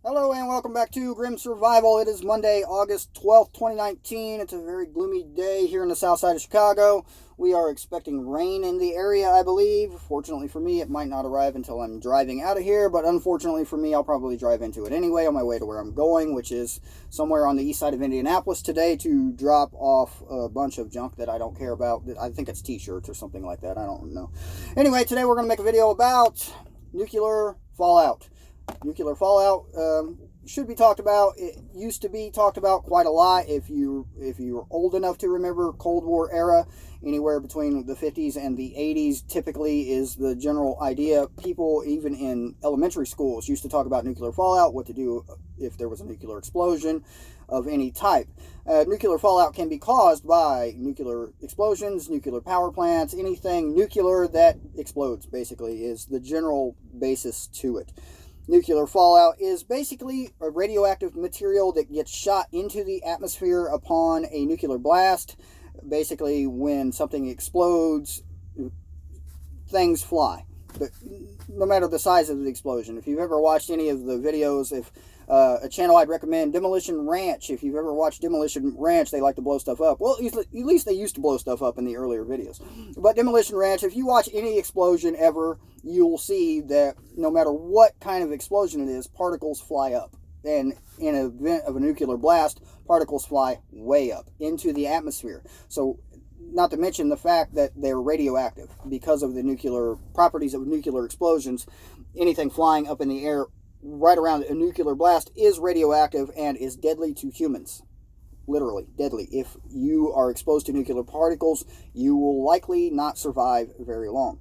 Hello and welcome back to Grim Survival. It is Monday, August 12th, 2019. It's a very gloomy day here in the south side of Chicago. We are expecting rain in the area, I believe. Fortunately for me, it might not arrive until I'm driving out of here, but unfortunately for me, I'll probably drive into it anyway on my way to where I'm going, which is somewhere on the east side of Indianapolis today to drop off a bunch of junk that I don't care about. I think it's t-shirts or something like that. I don't know. Anyway, today we're going to make a video about nuclear fallout. Nuclear fallout should be talked about. It used to be talked about quite a lot. If you're old enough to remember Cold War era, anywhere between the 50s and the 80s typically is the general idea. People even in elementary schools used to talk about nuclear fallout, what to do if there was a nuclear explosion of any type. Nuclear fallout can be caused by nuclear explosions, nuclear power plants, anything nuclear that explodes, basically, is the general basis to it. Nuclear fallout is basically a radioactive material that gets shot into the atmosphere upon a nuclear blast. Basically, when something explodes, things fly. But no matter the size of the explosion. If you've ever watched any of the videos, if a channel I'd recommend, Demolition Ranch. If you've ever watched Demolition Ranch, they like to blow stuff up. Well, at least they used to blow stuff up in the earlier videos. But Demolition Ranch, if you watch any explosion ever, you'll see that no matter what kind of explosion it is, particles fly up. And in an event of a nuclear blast, particles fly way up into the atmosphere. So, not to mention the fact that they're radioactive. Because of the nuclear properties of nuclear explosions, anything flying up in the air right around a nuclear blast is radioactive and is deadly to humans. Literally deadly. If you are exposed to nuclear particles, you will likely not survive very long.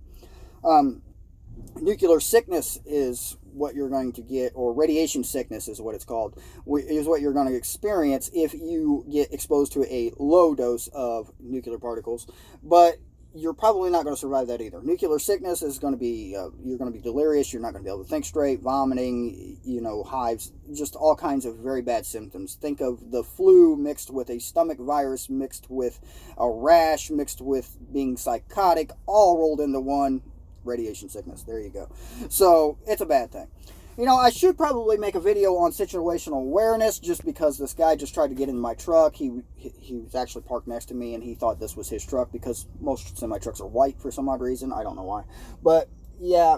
Nuclear sickness is what you're going to get, or radiation sickness is what it's called, is what you're going to experience if you get exposed to a low dose of nuclear particles. But you're probably not going to survive that either. Nuclear sickness is going to be, you're going to be delirious, you're not going to be able to think straight, vomiting, hives, just all kinds of very bad symptoms. Think of the flu mixed with a stomach virus, mixed with a rash, mixed with being psychotic, all rolled into one. Radiation sickness. There you go. So, it's a bad thing. I should probably make a video on situational awareness just because this guy just tried to get in my truck. He was actually parked next to me and he thought this was his truck because most semi-trucks are white for some odd reason. I don't know why. But, yeah,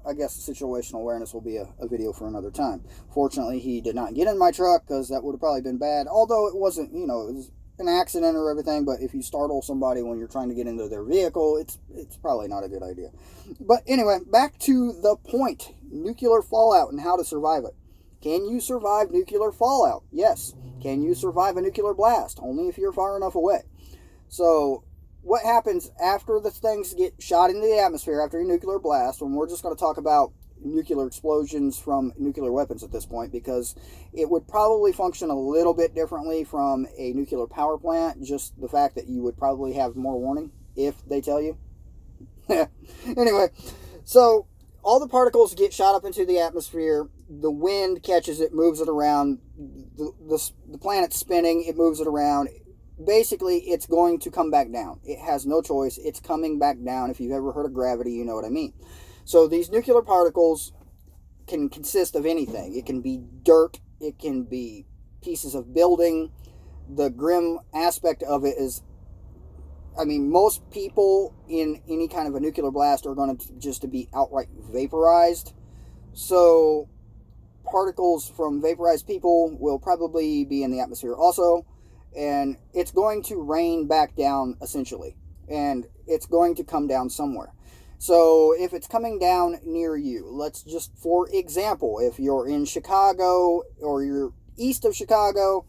I guess situational awareness will be a video for another time. Fortunately, he did not get in my truck because that would have probably been bad. Although it wasn't, it was an accident or everything, but if you startle somebody when you're trying to get into their vehicle, it's probably not a good idea. But anyway, back to the point. Nuclear fallout and how to survive it. Can you survive nuclear fallout? Yes. Can you survive a nuclear blast? Only if you're far enough away. So, what happens after the things get shot into the atmosphere after a nuclear blast, and we're just going to talk about nuclear explosions from nuclear weapons at this point, because it would probably function a little bit differently from a nuclear power plant, just the fact that you would probably have more warning if they tell you. Anyway, so all the particles get shot up into the atmosphere, the wind catches it, moves it around, the planet's spinning, it moves it around. Basically, it's going to come back down. It has no choice. It's coming back down. If you've ever heard of gravity, you know what I mean. So these nuclear particles can consist of anything. It can be dirt. It can be pieces of building. The grim aspect of it is, most people in any kind of a nuclear blast are going to just be outright vaporized. So particles from vaporized people will probably be in the atmosphere also. And it's going to rain back down, essentially. And it's going to come down somewhere. So if it's coming down near you, let's just, for example, if you're in Chicago or you're east of Chicago,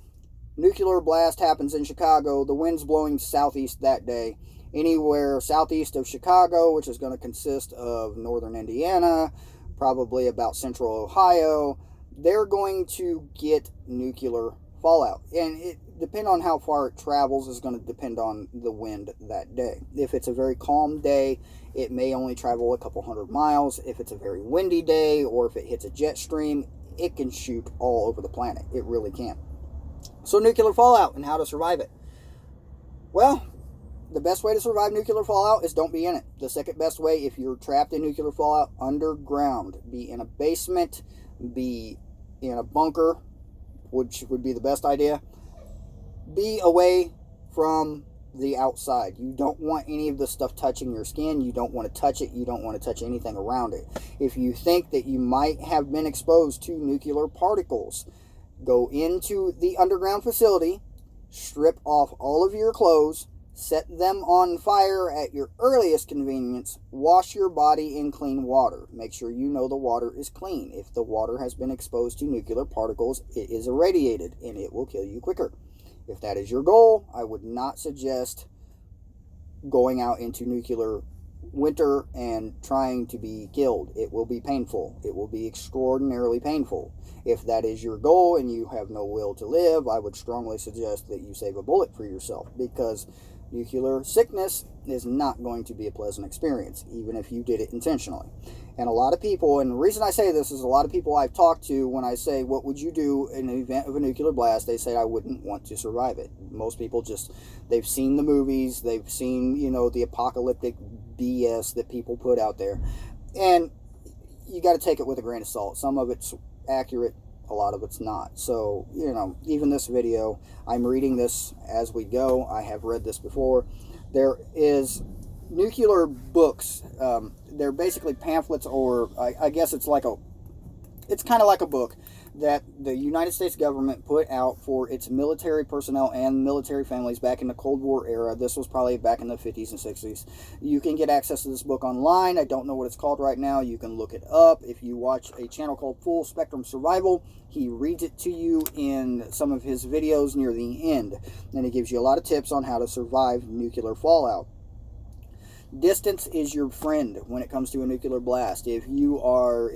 nuclear blast happens in Chicago, the wind's blowing southeast that day. Anywhere southeast of Chicago, which is going to consist of northern Indiana, probably about central Ohio, they're going to get nuclear fallout. And it depends on how far it travels, is going to depend on the wind that day. If it's a very calm day, it may only travel a couple hundred miles. If it's a very windy day, or if it hits a jet stream, it can shoot all over the planet. It really can. So nuclear fallout and how to survive it. Well, the best way to survive nuclear fallout is don't be in it. The second best way, if you're trapped in nuclear fallout, underground. Be in a basement, be in a bunker, which would be the best idea. Be away from the outside. You don't want any of the stuff touching your skin. You don't want to touch it. You don't want to touch anything around it. If you think that you might have been exposed to nuclear particles, go into the underground facility, strip off all of your clothes, set them on fire at your earliest convenience, wash your body in clean water. Make sure you know the water is clean. If the water has been exposed to nuclear particles, it is irradiated and it will kill you quicker. If that is your goal, I would not suggest going out into nuclear winter and trying to be killed. It will be painful. It will be extraordinarily painful. If that is your goal and you have no will to live, I would strongly suggest that you save a bullet for yourself, because nuclear sickness is not going to be a pleasant experience, even if you did it intentionally. And a lot of people, and the reason I say this is a lot of people I've talked to, when I say, what would you do in an event of a nuclear blast, they say, I wouldn't want to survive it. Most people just, they've seen the movies, they've seen, the apocalyptic BS that people put out there. And you got to take it with a grain of salt. Some of it's accurate, a lot of it's not. So, even this video, I'm reading this as we go. I have read this before. There is nuclear books. They're basically pamphlets, or I guess it's kind of like a book that the United States government put out for its military personnel and military families back in the Cold War era. This was probably back in the 50s and 60s. You can get access to this book online. I don't know what it's called right now. You can look it up. If you watch a channel called Full Spectrum Survival, he reads it to you in some of his videos near the end. And he gives you a lot of tips on how to survive nuclear fallout. Distance is your friend when it comes to a nuclear blast. If you are,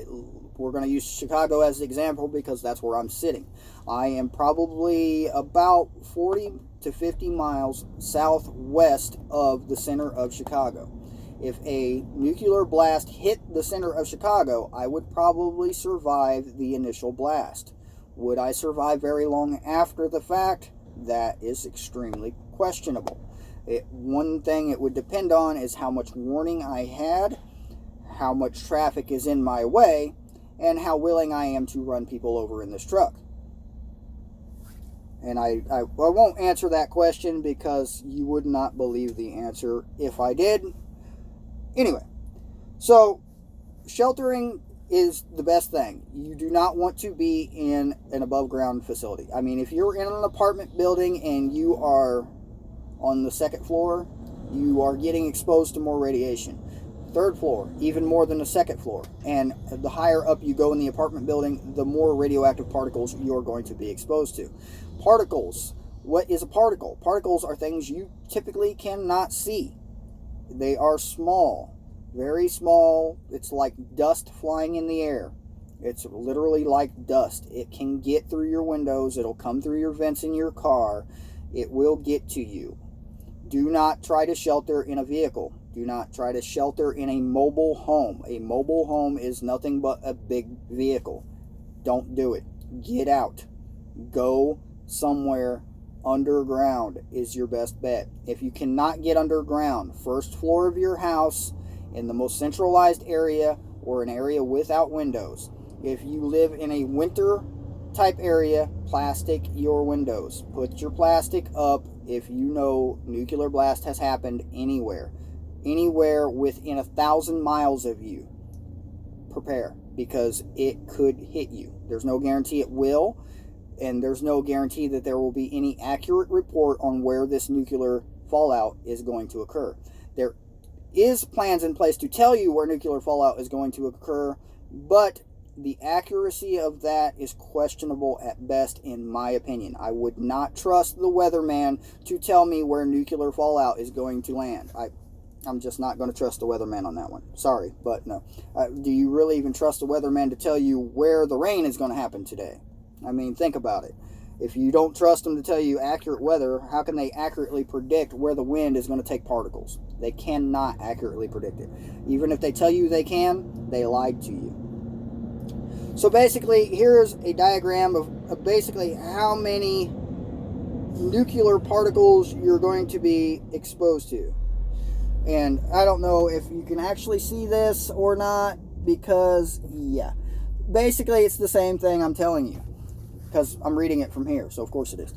we're going to use Chicago as the example because that's where I'm sitting. I am probably about 40 to 50 miles southwest of the center of Chicago. If a nuclear blast hit the center of Chicago, I would probably survive the initial blast. Would I survive very long after the fact? That is extremely questionable. One thing it would depend on is how much warning I had, how much traffic is in my way, and how willing I am to run people over in this truck. And I won't answer that question because you would not believe the answer if I did. Anyway, so sheltering is the best thing. You do not want to be in an above ground facility. I mean, if you're in an apartment building and you are on the second floor, you are getting exposed to more radiation. Third floor, even more than the second floor. And the higher up you go in the apartment building, the more radioactive particles you're going to be exposed to. Particles. What is a particle? Particles are things you typically cannot see. They are small, very small. It's like dust flying in the air. It's literally like dust. It can get through your windows. It'll come through your vents in your car. It will get to you. Do not try to shelter in a vehicle. Do not try to shelter in a mobile home. A mobile home is nothing but a big vehicle. Don't do it. Get out. Go somewhere underground is your best bet. If you cannot get underground, first floor of your house, in the most centralized area, or an area without windows. If you live in a winter type area, plastic your windows. Put your plastic up if you know nuclear blast has happened anywhere within 1,000 miles of you. Prepare, because it could hit you. There's no guarantee it will, and there's no guarantee that there will be any accurate report on where this nuclear fallout is going to occur. There is plans in place to tell you where nuclear fallout is going to occur, but the accuracy of that is questionable at best, in my opinion. I would not trust the weatherman to tell me where nuclear fallout is going to land. I'm just not going to trust the weatherman on that one. Sorry, but no. Do you really even trust the weatherman to tell you where the rain is going to happen today? I mean, think about it. If you don't trust them to tell you accurate weather, how can they accurately predict where the wind is going to take particles? They cannot accurately predict it. Even if they tell you they can, they lied to you. So basically, here's a diagram of basically how many nuclear particles you're going to be exposed to. And I don't know if you can actually see this or not, because, yeah. Basically, it's the same thing I'm telling you, because I'm reading it from here, so of course it is.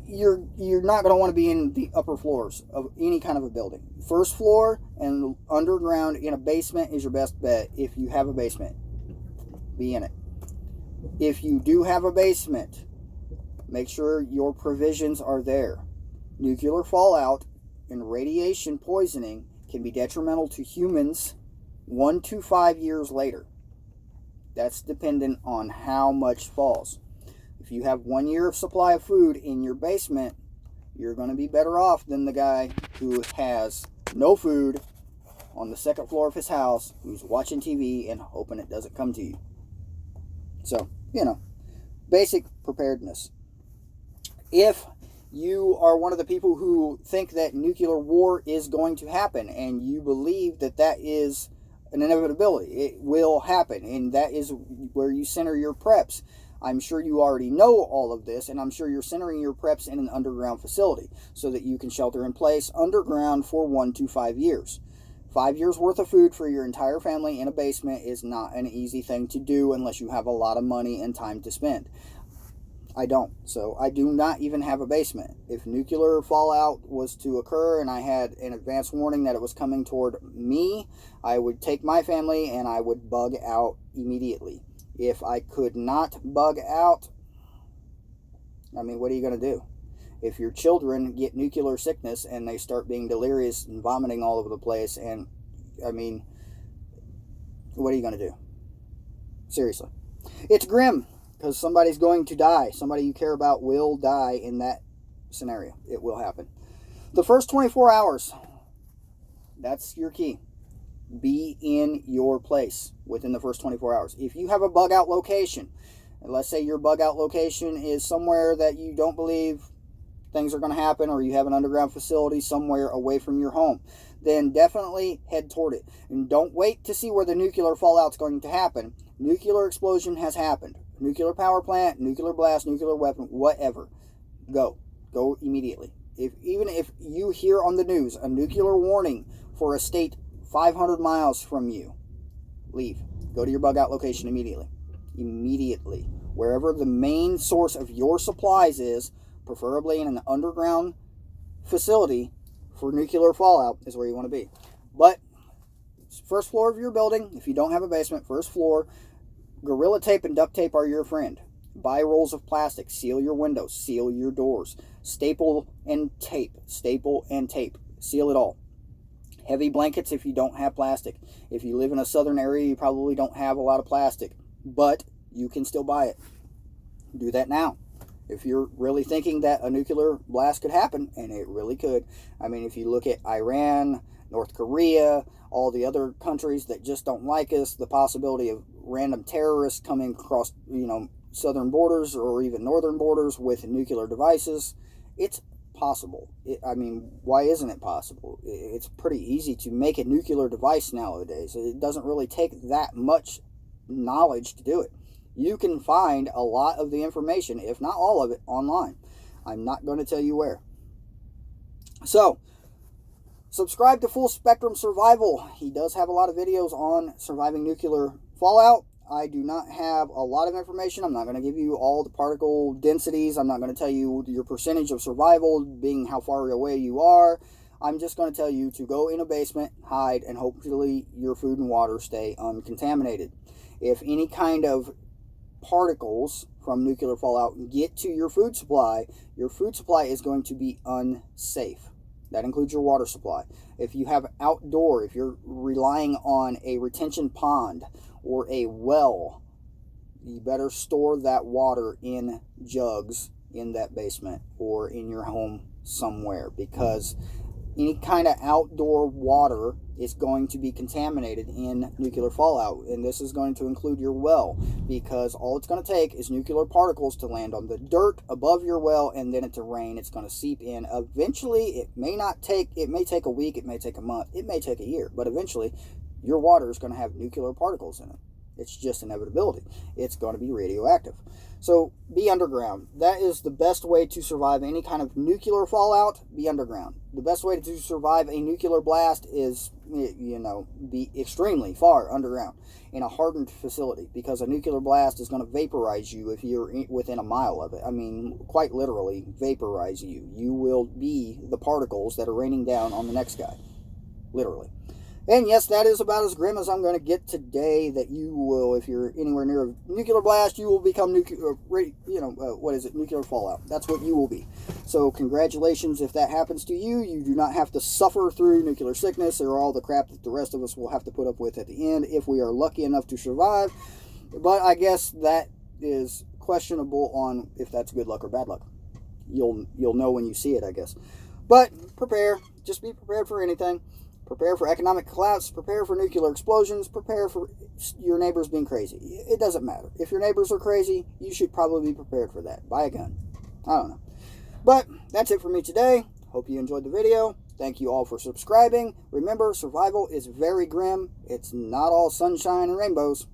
You're not going to want to be in the upper floors of any kind of a building. First floor and underground in a basement is your best bet. If you have a basement, be in it. If you do have a basement, make sure your provisions are there. Nuclear fallout and radiation poisoning can be detrimental to humans 1 to 5 years later. That's dependent on how much falls. If you have 1 year of supply of food in your basement, you're going to be better off than the guy who has no food on the second floor of his house, who's watching TV and hoping it doesn't come to you. So, basic preparedness. If you are one of the people who think that nuclear war is going to happen and you believe that that is an inevitability, it will happen, and that is where you center your preps. I'm sure you already know all of this, and I'm sure you're centering your preps in an underground facility so that you can shelter in place underground for 1 to 5 years. 5 years worth of food for your entire family in a basement is not an easy thing to do unless you have a lot of money and time to spend. I don't. So I do not even have a basement. If nuclear fallout was to occur and I had an advance warning that it was coming toward me, I would take my family and I would bug out immediately. If I could not bug out, what are you going to do? If your children get nuclear sickness and they start being delirious and vomiting all over the place, and what are you going to do? Seriously. It's grim, because somebody's going to die. Somebody you care about will die in that scenario. It will happen. The first 24 hours, that's your key. Be in your place within the first 24 hours. If you have a bug out location, and let's say your bug out location is somewhere that you don't believe things are going to happen, or you have an underground facility somewhere away from your home, then definitely head toward it. And don't wait to see where the nuclear fallout's going to happen. Nuclear explosion has happened. Nuclear power plant, nuclear blast, nuclear weapon, whatever. Go immediately. Even if you hear on the news a nuclear warning for a state 500 miles from you, leave. Go to your bug out location immediately. Immediately. Wherever the main source of your supplies is, preferably in an underground facility for nuclear fallout, is where you want to be. But first floor of your building, if you don't have a basement, first floor, Gorilla tape and duct tape are your friend. Buy rolls of plastic. Seal your windows. Seal your doors. Staple and tape. Staple and tape. Seal it all. Heavy blankets if you don't have plastic. If you live in a southern area, you probably don't have a lot of plastic, but you can still buy it. Do that now. If you're really thinking that a nuclear blast could happen, and it really could. If you look at Iran, North Korea, all the other countries that just don't like us, the possibility of random terrorists coming across, southern borders or even northern borders with nuclear devices, it's possible. Why isn't it possible? It's pretty easy to make a nuclear device nowadays. It doesn't really take that much knowledge to do it. You can find a lot of the information, if not all of it, online. I'm not going to tell you where. So, subscribe to Full Spectrum Survival. He does have a lot of videos on surviving nuclear fallout. I do not have a lot of information. I'm not going to give you all the particle densities. I'm not going to tell you your percentage of survival, being how far away you are. I'm just going to tell you to go in a basement, hide, and hopefully your food and water stay uncontaminated. If any kind of particles from nuclear fallout get to your food supply is going to be unsafe. That includes your water supply. If you have outdoor, if you're relying on a retention pond or a well, you better store that water in jugs in that basement or in your home somewhere, because any kind of outdoor water is going to be contaminated in nuclear fallout, and this is going to include your well, because all it's going to take is nuclear particles to land on the dirt above your well, and then to rain. It's going to seep in. Eventually, it may take a week, it may take a month, it may take a year, but eventually your water is going to have nuclear particles in it. It's just inevitability. It's going to be radioactive. So be underground. That is the best way to survive any kind of nuclear fallout. Be underground. The best way to survive a nuclear blast is, be extremely far underground in a hardened facility, because a nuclear blast is going to vaporize you if you're within a mile of it. I mean, quite literally vaporize you. You will be the particles that are raining down on the next guy. Literally. And yes, that is about as grim as I'm going to get today. That you will, if you're anywhere near a nuclear blast, you will become nuclear fallout. That's what you will be. So congratulations if that happens to you. You do not have to suffer through nuclear sickness or all the crap that the rest of us will have to put up with at the end if we are lucky enough to survive. But I guess that is questionable on if that's good luck or bad luck. You'll know when you see it, I guess. But prepare. Just be prepared for anything. Prepare for economic collapse, prepare for nuclear explosions, prepare for your neighbors being crazy. It doesn't matter. If your neighbors are crazy, you should probably be prepared for that. Buy a gun. I don't know. But that's it for me today. Hope you enjoyed the video. Thank you all for subscribing. Remember, survival is very grim. It's not all sunshine and rainbows.